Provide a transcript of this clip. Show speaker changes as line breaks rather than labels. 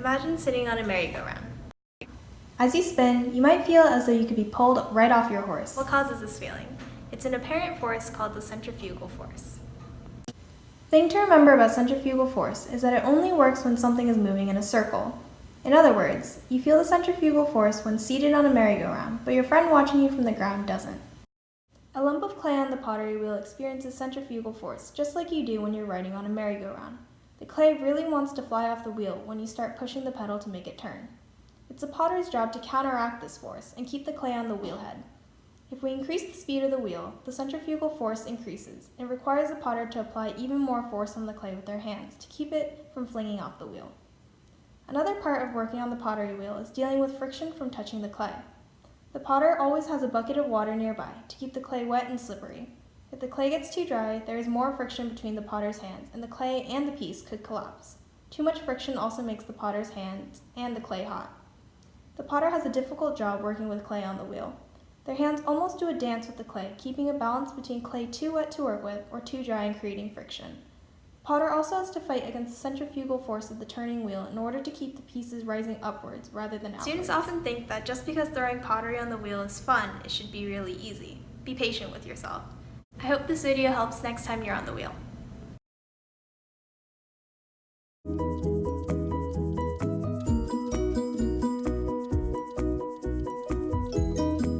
Imagine sitting on a merry-go-round.
As you spin, you might feel as though you could be pulled right off your horse.
What causes this feeling? It's an apparent force called the centrifugal force.
The thing to remember about centrifugal force is that it only works when something is moving in a circle. In other words, you feel the centrifugal force when seated on a merry-go-round, but your friend watching you from the ground doesn't. A lump of clay on the pottery wheel experiences centrifugal force, just like you do when you're riding on a merry-go-round. The clay really wants to fly off the wheel when you start pushing the pedal to make it turn. It's the potter's job to counteract this force and keep the clay on the wheelhead. If we increase the speed of the wheel, the centrifugal force increases. It requires the potter to apply even more force on the clay with their hands to keep it from flinging off the wheel. Another part of working on the pottery wheel is dealing with friction from touching the clay. The potter always has a bucket of water nearby to keep the clay wet and slippery. If the clay gets too dry, there is more friction between the potter's hands, and the clay and the piece could collapse. Too much friction also makes the potter's hands and the clay hot. The potter has a difficult job working with clay on the wheel. Their hands almost do a dance with the clay, keeping a balance between clay too wet to work with or too dry and creating friction. The potter also has to fight against the centrifugal force of the turning wheel in order to keep the pieces rising upwards rather than outwards.
Students often think that just because throwing pottery on the wheel is fun, it should be really easy. Be patient with yourself. I hope this video helps next time you're on the wheel.